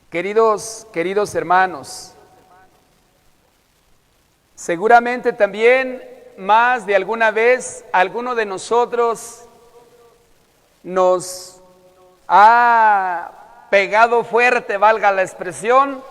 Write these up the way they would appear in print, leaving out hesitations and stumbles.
Queridos hermanos, seguramente también más de alguna vez alguno de nosotros nos ha pegado fuerte, valga la expresión,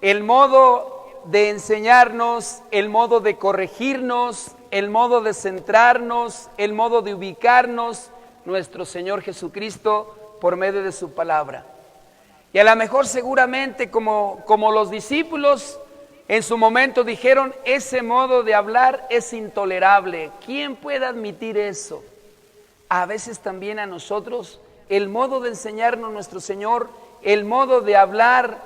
el modo de enseñarnos, el modo de corregirnos, el modo de centrarnos, el modo de ubicarnos, nuestro Señor Jesucristo por medio de su palabra. Y a lo mejor seguramente como los discípulos en su momento dijeron, ese modo de hablar es intolerable. ¿Quién puede admitir eso? A veces también a nosotros el modo de enseñarnos nuestro Señor, el modo de hablar,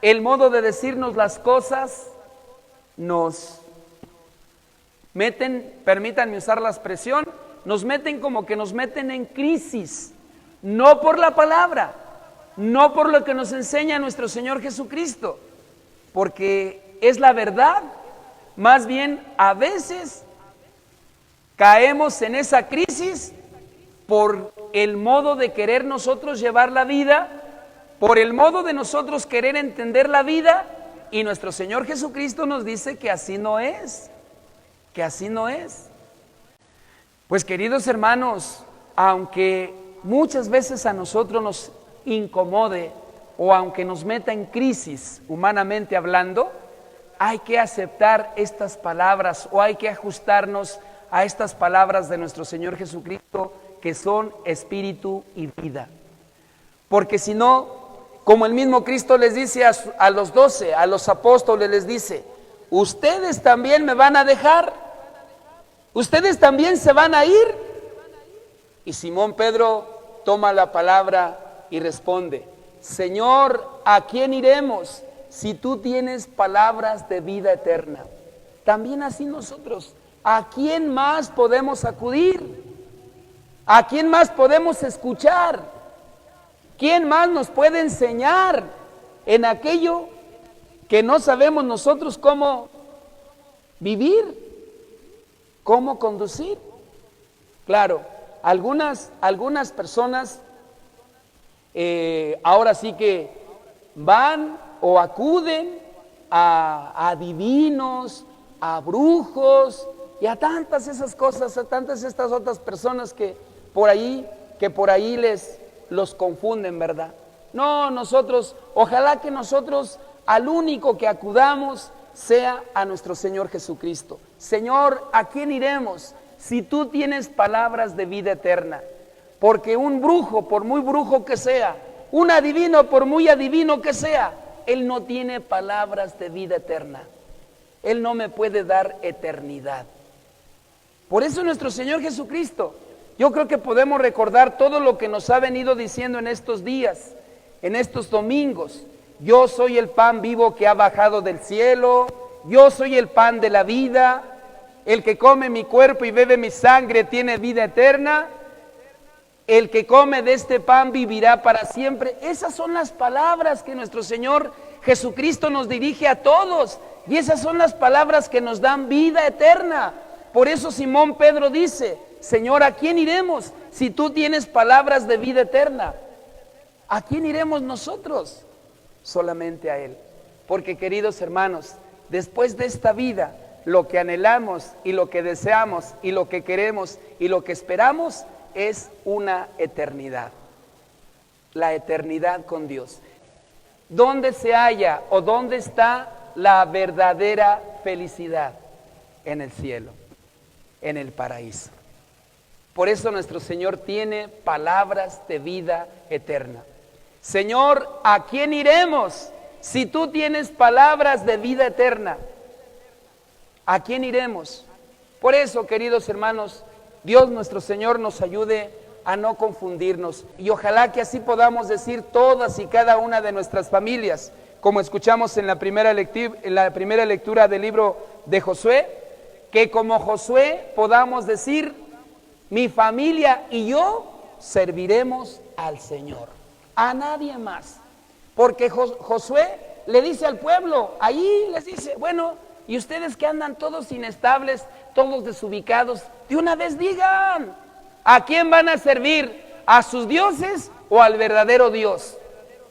el modo de decirnos las cosas, nos meten, permítanme usar la expresión, nos meten como que nos meten en crisis, no por la palabra, no por lo que nos enseña nuestro Señor Jesucristo, porque es la verdad. Más bien, a veces caemos en esa crisis por el modo de querer nosotros llevar la vida, por el modo de nosotros querer entender la vida, y nuestro Señor Jesucristo nos dice que así no es, que así no es. Pues queridos hermanos, aunque muchas veces a nosotros nos incomode o aunque nos meta en crisis humanamente hablando, hay que aceptar estas palabras o hay que ajustarnos a estas palabras de nuestro Señor Jesucristo, que son espíritu y vida. Porque si no, como el mismo Cristo les dice a los 12, a los apóstoles les dice, ustedes también me van a dejar, ustedes también se van a ir. Y Simón Pedro toma la palabra y responde, Señor, ¿a quién iremos si tú tienes palabras de vida eterna? También así nosotros, ¿a quién más podemos acudir? ¿A quién más podemos escuchar? ¿Quién más nos puede enseñar en aquello que no sabemos nosotros cómo vivir, cómo conducir? Claro, algunas personas ahora sí que van o acuden a adivinos, a brujos y a tantas esas cosas, a tantas estas otras personas que por ahí los confunden, ¿verdad? No, nosotros, ojalá que nosotros al único que acudamos sea a nuestro Señor Jesucristo. Señor, ¿a quién iremos si tú tienes palabras de vida eterna? Porque un brujo, por muy brujo que sea, un adivino, por muy adivino que sea, él no tiene palabras de vida eterna. Él no me puede dar eternidad. Por eso nuestro Señor Jesucristo, yo creo que podemos recordar todo lo que nos ha venido diciendo en estos días, en estos domingos. Yo soy el pan vivo que ha bajado del cielo, yo soy el pan de la vida, el que come mi cuerpo y bebe mi sangre tiene vida eterna. El que come de este pan vivirá para siempre. Esas son las palabras que nuestro Señor Jesucristo nos dirige a todos. Y esas son las palabras que nos dan vida eterna. Por eso Simón Pedro dice, Señor, ¿a quién iremos si tú tienes palabras de vida eterna? ¿A quién iremos nosotros? Solamente a Él. Porque queridos hermanos, después de esta vida, lo que anhelamos y lo que deseamos y lo que queremos y lo que esperamos es una eternidad, la eternidad con Dios. ¿Dónde se halla o dónde está la verdadera felicidad? En el cielo, en el paraíso. Por eso nuestro Señor tiene palabras de vida eterna. Señor, ¿a quién iremos si tú tienes palabras de vida eterna? ¿A quién iremos? Por eso, queridos hermanos, Dios nuestro Señor nos ayude a no confundirnos y ojalá que así podamos decir todas y cada una de nuestras familias, como escuchamos en la primera lectura del libro de Josué, que como Josué podamos decir, mi familia y yo serviremos al Señor, a nadie más, porque Josué le dice al pueblo, ahí les dice, bueno, y ustedes que andan todos inestables, todos desubicados, de una vez digan, ¿a quién van a servir? ¿A sus dioses o al verdadero Dios?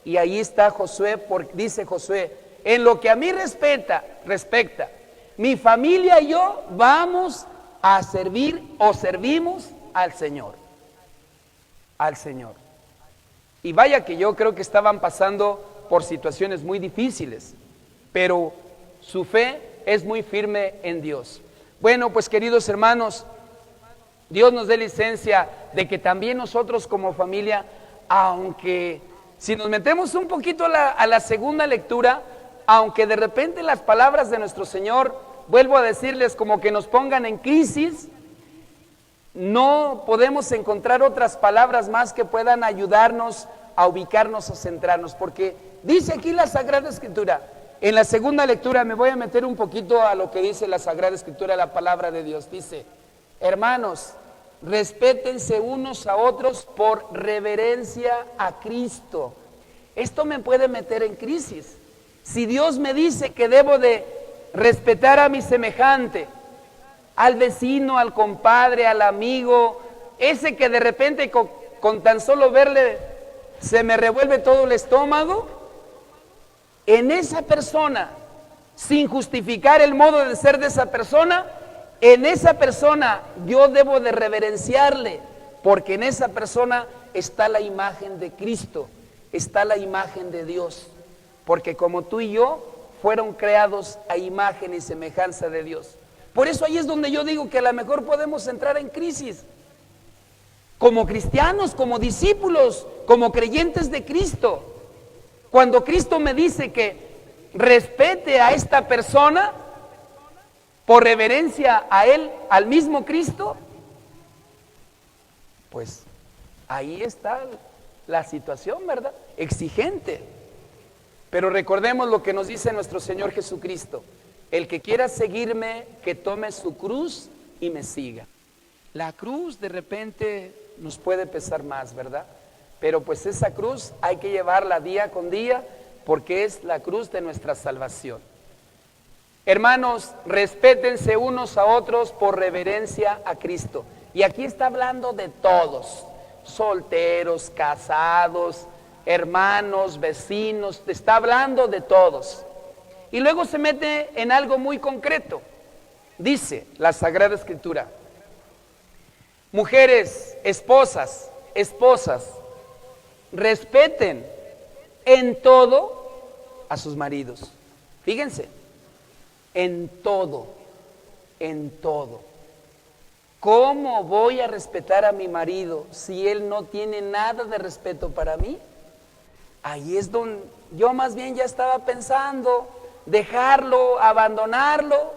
Y ahí está Josué, dice Josué, en lo que a mí respecta, mi familia y yo vamos a servir o servimos al Señor. Al Señor. Y vaya que yo creo que estaban pasando por situaciones muy difíciles, pero su fe es muy firme en Dios. Bueno, pues queridos hermanos, Dios nos dé licencia de que también nosotros como familia, aunque si nos metemos un poquito a la segunda lectura, aunque de repente las palabras de nuestro Señor, vuelvo a decirles, como que nos pongan en crisis, no podemos encontrar otras palabras más que puedan ayudarnos a ubicarnos o centrarnos, porque dice aquí la Sagrada Escritura. En la segunda lectura me voy a meter un poquito a lo que dice la Sagrada Escritura, la palabra de Dios. Dice, hermanos, respétense unos a otros por reverencia a Cristo. Esto me puede meter en crisis. Si Dios me dice que debo de respetar a mi semejante, al vecino, al compadre, al amigo, ese que de repente con tan solo verle se me revuelve todo el estómago, en esa persona, sin justificar el modo de ser de esa persona, en esa persona yo debo de reverenciarle, porque en esa persona está la imagen de Cristo, está la imagen de Dios, porque como tú y yo fueron creados a imagen y semejanza de Dios. Por eso ahí es donde yo digo que a lo mejor podemos entrar en crisis, como cristianos, como discípulos, como creyentes de Cristo. Cuando Cristo me dice que respete a esta persona por reverencia a Él, al mismo Cristo, pues ahí está la situación, ¿verdad? Exigente. Pero recordemos lo que nos dice nuestro Señor Jesucristo: el que quiera seguirme, que tome su cruz y me siga. La cruz de repente nos puede pesar más, ¿verdad? Pero pues esa cruz hay que llevarla día con día, porque es la cruz de nuestra salvación. Hermanos, respétense unos a otros por reverencia a Cristo. Y aquí está hablando de todos, solteros, casados, hermanos, vecinos, está hablando de todos. Y luego se mete en algo muy concreto. Dice la Sagrada Escritura: mujeres, esposas, respeten en todo a sus maridos. Fíjense, en todo, en todo. ¿Cómo voy a respetar a mi marido si él no tiene nada de respeto para mí? Ahí es donde yo más bien ya estaba pensando dejarlo, abandonarlo.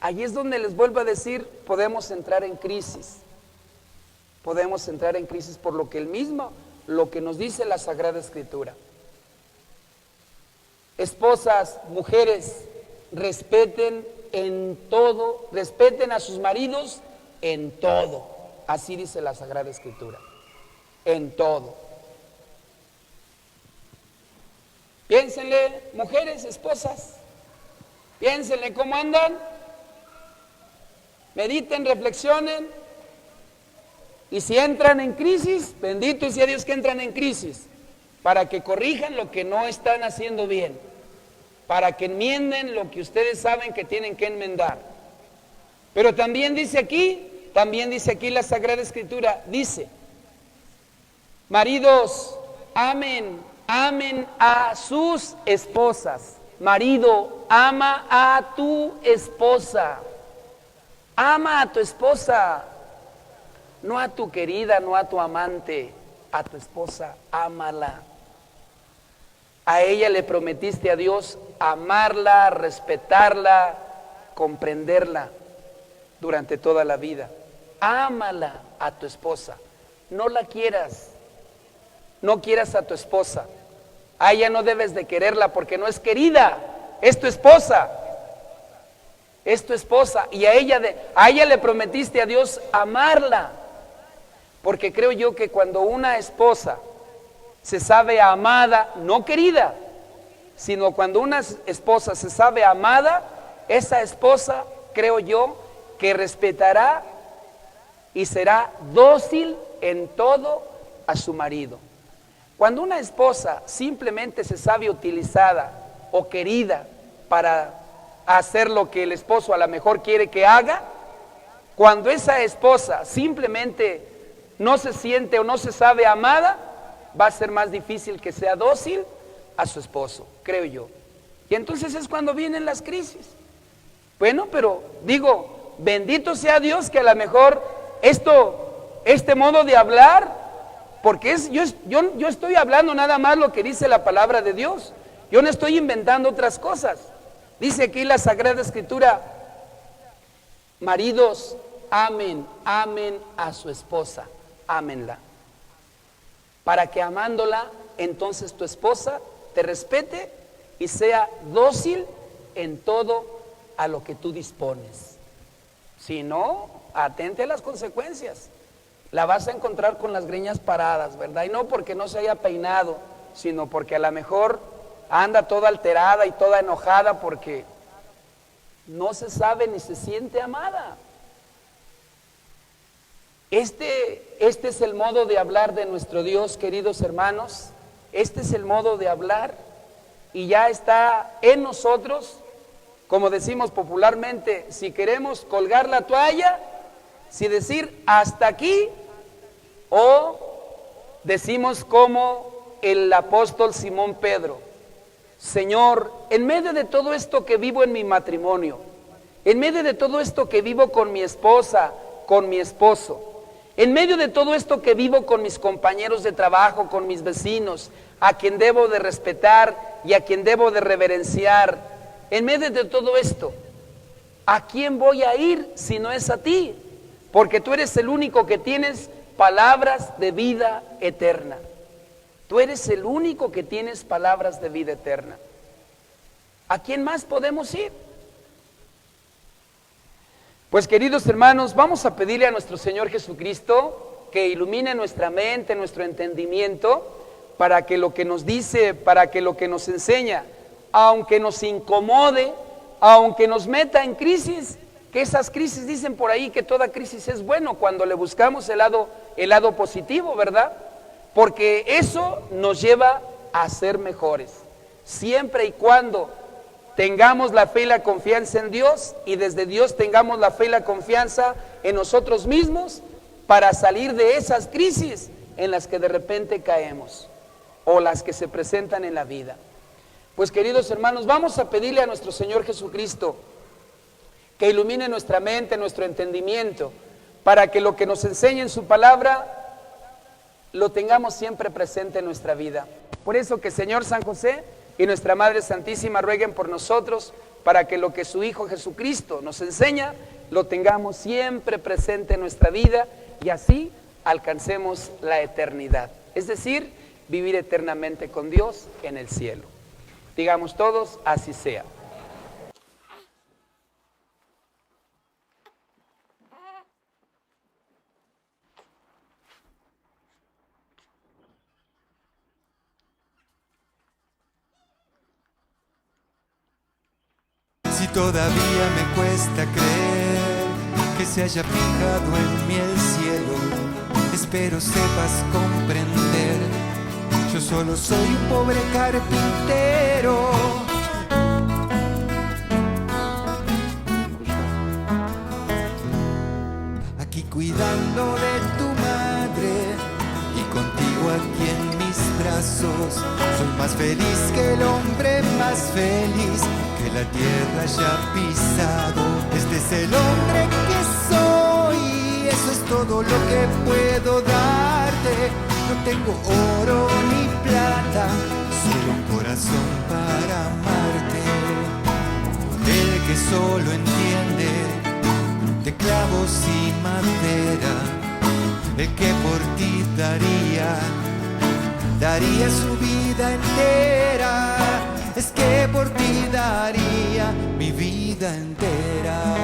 Ahí es donde les vuelvo a decir, podemos entrar en crisis. Podemos entrar en crisis por lo que nos dice la Sagrada Escritura. Esposas, mujeres, respeten en todo, respeten a sus maridos en todo. Así dice la Sagrada Escritura, en todo. Piénsenle, mujeres, esposas, piénsenle cómo andan, mediten, reflexionen, y si entran en crisis, bendito sea Dios que entran en crisis, para que corrijan lo que no están haciendo bien, para que enmienden lo que ustedes saben que tienen que enmendar. Pero también dice aquí la Sagrada Escritura, dice: maridos, amen a sus esposas. Marido, ama a tu esposa. Ama a tu esposa. No a tu querida, no a tu amante, a tu esposa, ámala. A ella le prometiste a Dios amarla, respetarla, comprenderla durante toda la vida. Ámala a tu esposa. No la quieras. No quieras a tu esposa. A ella no debes de quererla porque no es querida, es tu esposa. Es tu esposa. Y a ella le prometiste a Dios amarla. Porque creo yo que cuando una esposa se sabe amada, no querida, sino cuando una esposa se sabe amada, esa esposa, creo yo, que respetará y será dócil en todo a su marido. Cuando una esposa simplemente se sabe utilizada o querida para hacer lo que el esposo a lo mejor quiere que haga, cuando esa esposa simplemente no se siente o no se sabe amada, va a ser más difícil que sea dócil a su esposo, creo yo. Y entonces es cuando vienen las crisis. Bueno, pero digo, bendito sea Dios que a lo mejor este modo de hablar, porque yo estoy hablando nada más lo que dice la palabra de Dios. Yo no estoy inventando otras cosas. Dice aquí la Sagrada Escritura: maridos, amen a su esposa, ámenla, para que amándola, entonces tu esposa te respete y sea dócil en todo a lo que tú dispones. Si no, atente a las consecuencias. La vas a encontrar con las greñas paradas, ¿verdad? Y no porque no se haya peinado, sino porque a lo mejor anda toda alterada y toda enojada porque no se sabe ni se siente amada. Este es el modo de hablar de nuestro Dios, queridos hermanos. Este es el modo de hablar y ya está en nosotros, como decimos popularmente, si queremos colgar la toalla, si decir hasta aquí, o decimos como el apóstol Simón Pedro: Señor, en medio de todo esto que vivo en mi matrimonio, en medio de todo esto que vivo con mi esposa, con mi esposo, en medio de todo esto que vivo con mis compañeros de trabajo, con mis vecinos, a quien debo de respetar y a quien debo de reverenciar, en medio de todo esto, ¿a quién voy a ir si no es a ti? Porque tú eres el único que tienes palabras de vida eterna. Tú eres el único que tienes palabras de vida eterna. ¿A quién más podemos ir? Pues queridos hermanos, vamos a pedirle a nuestro Señor Jesucristo que ilumine nuestra mente, nuestro entendimiento, para que lo que nos dice, para que lo que nos enseña, aunque nos incomode, aunque nos meta en crisis, que esas crisis, dicen por ahí que toda crisis es bueno cuando le buscamos el lado positivo, ¿verdad? Porque eso nos lleva a ser mejores, siempre y cuando tengamos la fe y la confianza en Dios, y desde Dios tengamos la fe y la confianza en nosotros mismos para salir de esas crisis en las que de repente caemos o las que se presentan en la vida. Pues queridos hermanos, vamos a pedirle a nuestro Señor Jesucristo que ilumine nuestra mente, nuestro entendimiento, para que lo que nos enseñe en su palabra lo tengamos siempre presente en nuestra vida. Por eso que Señor San José y nuestra Madre Santísima rueguen por nosotros, para que lo que su Hijo Jesucristo nos enseña lo tengamos siempre presente en nuestra vida y así alcancemos la eternidad, es decir, vivir eternamente con Dios en el cielo. Digamos todos, así sea. Si todavía me cuesta creer que se haya fijado en mí el cielo, espero sepas comprender. Yo solo soy un pobre carpintero. Aquí cuidando de tu madre y contigo aquí en mis brazos. Soy más feliz que el hombre más feliz que la tierra haya pisado. Este es el hombre que soy, eso es todo lo que puedo darte. No tengo oro ni plata, solo un corazón para amarte. El que solo entiende de clavos y madera, el que por ti daría su vida entera. Es que por ti daría mi vida entera.